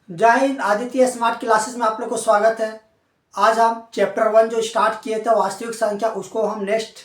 जय Hind. Aditya smart classes में आप लोग को स्वागत है। आज हम चैप्टर 1 जो स्टार्ट किए थे वास्तविक संख्या, उसको हम नेक्स्ट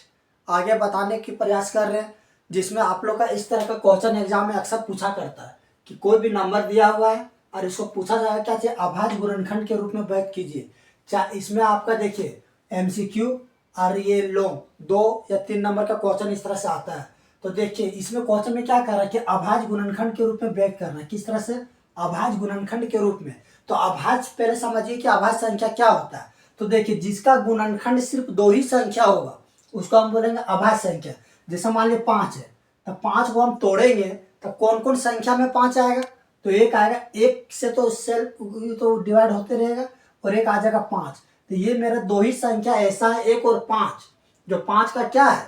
आगे बताने की प्रयास कर रहे हैं, जिसमें आप लोग का इस तरह का क्वेश्चन एग्जाम में अक्सर पूछा करता है कि कोई भी नंबर दिया हुआ है और इसको पूछा जाएगा क्या चाहिए, अभाज्य गुणनखंड के रूप में व्यक्त कीजिए। चाहे इसमें आपका देखिए MCQ और ये लॉन्ग 2 या 3 नंबर का क्वेश्चन इस तरह से आता है। तो देखिए इसमें क्वेश्चन में क्या कर रहा है कि अभाज्य गुणनखंड के रूप में व्यक्त करना है। किस तरह से? अभाज्य गुणनखंड के रूप में। तो अभाज्य पहले समझिए कि अभाज्य संख्या क्या होता है। तो देखिए जिसका गुणनखंड सिर्फ 2 ही संख्या होगा उसको हम बोलेंगे अभाज्य संख्या। जैसे मान लीजिए 5 है, तो 5 को हम तोड़ेंगे तो कौन कौन संख्या में 5 आएगा? तो एक आएगा, एक से तो सेल्फ तो डिवाइड होते रहेगा और एक आ जाएगा 5। तो ये मेरा 2 ही संख्या ऐसा है, 1 और 5, जो 5 का क्या है,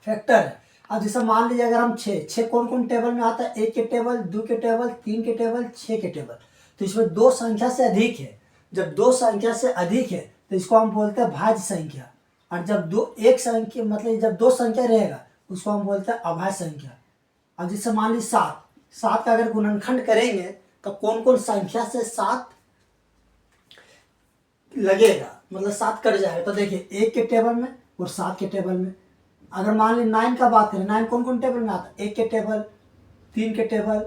फैक्टर है। अब जैसे मान लीजिए अगर हम 6 कौन कौन टेबल में आता है? 1 के टेबल, 2 के टेबल, 3 के टेबल, 6 के टेबल। तो इसमें 2 संख्या से अधिक है। जब 2 संख्या से अधिक है तो इसको हम बोलते हैं भाज्य संख्या। और जब एक संख्या मतलब जब 2 संख्या रहेगा उसको हम बोलते हैं अभाज्य संख्या। अब जैसे मान लीजिए 7 का अगर गुणनखंड करेंगे तो कौन कौन संख्या से 7 लगेगा, मतलब 7 कट जाएगा। तो देखिए 1 के टेबल में और 7 के टेबल में। अगर मान ली 9 का बात करें, 9 कौन कौन टेबल में आता है? 1 के टेबल, 3 के टेबल,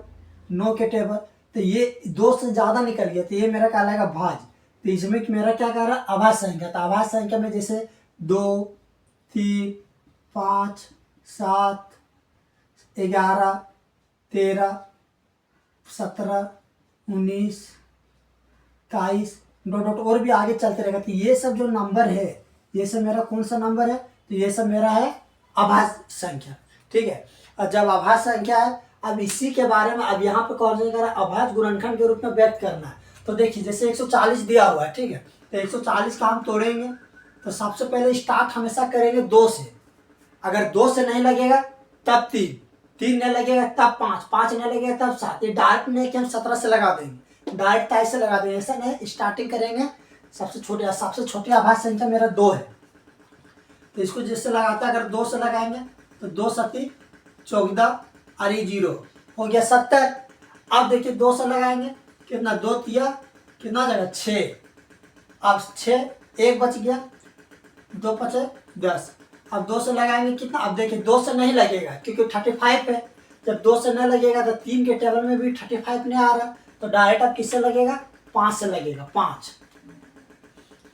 9 के टेबल। तो ये 2 से ज़्यादा निकल गया तो ये मेरा कहलाएगा भाज्य। तो इसमें मेरा क्या कह रहा है? अभाज्य संख्या। तो अभाज्य संख्या में जैसे 2, 3, 5, 7, 11, 13, 17, 19, 21 डॉट और भी आगे चलते रहेगा। तो ये सब जो नंबर है, ये सब मेरा कौन सा नंबर है? तो ये सब मेरा है अभाज्य संख्या। ठीक है। और जब अभाज्य संख्या है, अब इसी के बारे में अब यहाँ पे कौन सा कर रहा है? अभाज्य गुणनखंड के रूप में व्यक्त करना है। तो देखिए जैसे 140 दिया हुआ है, ठीक है, तो 140 का हम तोड़ेंगे तो सबसे पहले स्टार्ट हमेशा करेंगे 2 से। अगर 2 से नहीं लगेगा तब 3 नहीं लगेगा तब 5 नहीं लगेगा तब 7। ये डायरेक्ट नहीं कि हम 17 से लगा देंगे, डायरेक्ट ऐसे लगा देंगे, ऐसा नहीं। स्टार्टिंग करेंगे सबसे छोटी अभाज्य संख्या मेरा 2 है, तो इसको जिससे लगाता है अगर 2 से लगाएंगे तो 2 सती 14 और ये 0 हो गया 70। अब देखिए 2 से लगाएंगे कितना, 2 तिया कितना जाएगा 6। अब 6 एक बच गया, 2 पचे 10। अब 2 से लगाएंगे कितना? अब देखिए 2 से नहीं लगेगा क्योंकि 35 है। जब 2 से नहीं लगेगा तो 3 के टेबल में भी 35 नहीं आ रहा, तो डायरेक्ट अब किससे लगेगा? 5 से लगेगा। 5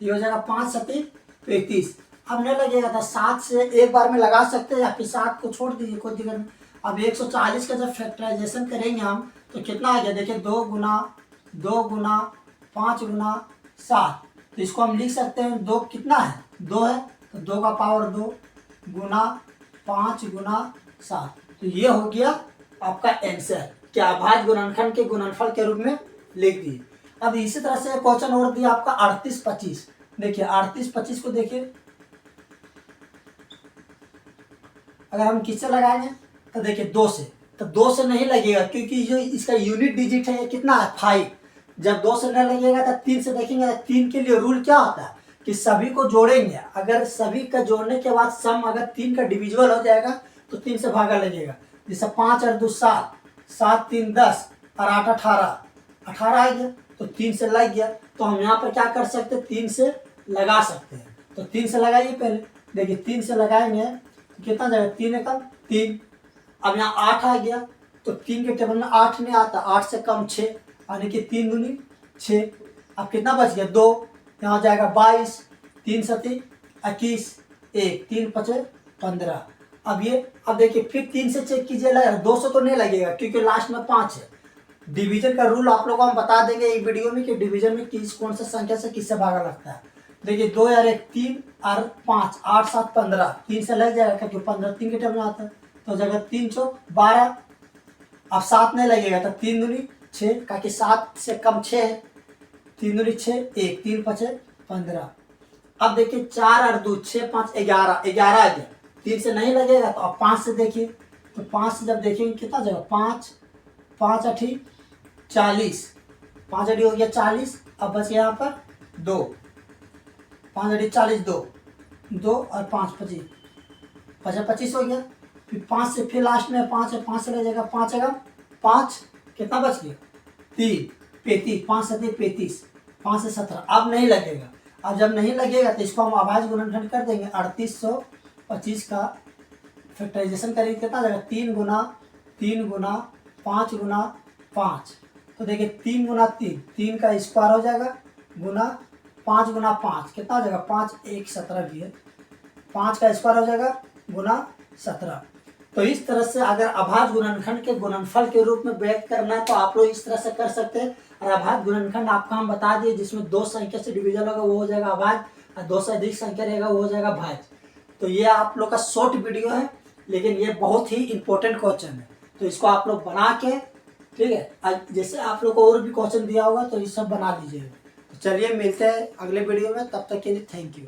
ये हो जाएगा 5 सती 35। अब नहीं लगेगा तो 7 से एक बार में लगा सकते हैं या फिर 7 को छोड़ दीजिए, कोई दिक्कत नहीं। अब 140 का जब फैक्टराइजेशन करेंगे हम तो कितना आ गया? देखिए 2 गुना 2 गुना 5 गुना 7। तो इसको हम लिख सकते हैं 2 कितना है? 2 है, तो 2 का पावर 2 गुना 5 गुना 7। तो ये हो गया आपका आंसर, क्या अभाज्य गुणनखंड के गुणनफल के रूप में लिख दिए। अब इसी तरह से क्वेश्चन और दिया आपका 38 25। देखिए 38 25 को देखिए, अगर हम किससे लगाएंगे तो देखिए 2 से। तो 2 से नहीं लगेगा क्योंकि जो इसका यूनिट डिजिट है ये कितना है? 5। जब 2 से नहीं लगेगा तो 3 से देखेंगे। 3 के लिए रूल क्या होता है कि सभी को जोड़ेंगे, अगर सभी का जोड़ने के बाद सम अगर 3 का डिविजिबल हो जाएगा तो 3 से भागा लगेगा। जैसे 5 और 2 7, 7 3 10 और 8 18, 18 आ गया तो 3 से लग गया। तो हम यहाँ पर क्या कर सकते हैं? 3 से लगा सकते हैं। तो 3 से लगाइए पहले। देखिए 3 से लगाएंगे तो कितना जाएगा? 3 एकम 3। अब यहाँ 8 आ गया तो 3 के टेबल में 8 नहीं आता, 8 से कम 6, यानी कि 3 दूनी 6। अब कितना बच गया? 2। यहाँ जाएगा 22, 3 सती 21, 1 3 पचे 15। अब देखिए फिर 3 से चेक कीजिए, लगेगा 2 से तो नहीं लगेगा क्योंकि लास्ट में 5 है। डिवीजन का रूल आप लोगों को हम बता देंगे एक वीडियो में कि डिवीजन में कौन सा संख्या से किससे भागा लगता है। देखिए 2 और 1 3 और 5 8 7 15, 3 से लग जाएगा क्योंकि 15 3 के टेबल में आता है। तो जगह 3 चौक 12। अब 7 नहीं लगेगा तो 3 दूनी 6, क्योंकि 7 से कम 6 है। 3 दूनी 6, 1 3 पचे 15। अब देखिए 4 और 2 6 5 11 11 आ गया, 3 से नहीं लगेगा। तो अब 5 से देखिए, तो 5 से जब देखेंगे कितना जाएगा? 5 5 8 40, 5 8 हो गया 40। अब बच गया यहाँ पर 2, 5 8 40 2 और 5 25, 25 हो गया। फिर 5 से फिर लास्ट में 5 है, 5 से लग जाएगा 5 है 5, कितना बच गया? 3। 35, 5 सत्ते 35, 5 से 17, अब नहीं लगेगा। अब जब नहीं लगेगा तो इसको हम अभाज्य गुणनखंड कर देंगे। 3825 का फैक्टराइजेशन करेंगे, कितना आ जाएगा? 3 गुना 3 गुना 5 गुना 5। तो देखिए 3 गुना 3, 3 का स्क्वायर हो जाएगा, गुना 5 गुना 5, कितना हो जाएगा? 5 1 17 भी है, 5 का स्क्वायर हो जाएगा, गुना 17। तो इस तरह से अगर अभाज्य गुणनखंड के गुणनफल के रूप में व्यक्त करना है तो आप लोग इस तरह से कर सकते हैं। और अभाज्य गुणनखंड आपको हम बता दिए, जिसमें 2 संख्या से डिविजन होगा वो हो जाएगा अभाज्य, और 2 से अधिक संख्या रहेगा वो हो जाएगा भाज्य। तो ये आप लोग का शॉर्ट वीडियो है, लेकिन ये बहुत ही इंपॉर्टेंट क्वेश्चन है, तो इसको आप लोग बना के, ठीक है, जैसे आप लोग को और भी क्वेश्चन दिया होगा तो ये सब बना लीजिएगा। तो चलिए मिलते हैं अगले वीडियो में, तब तक के लिए थैंक यू।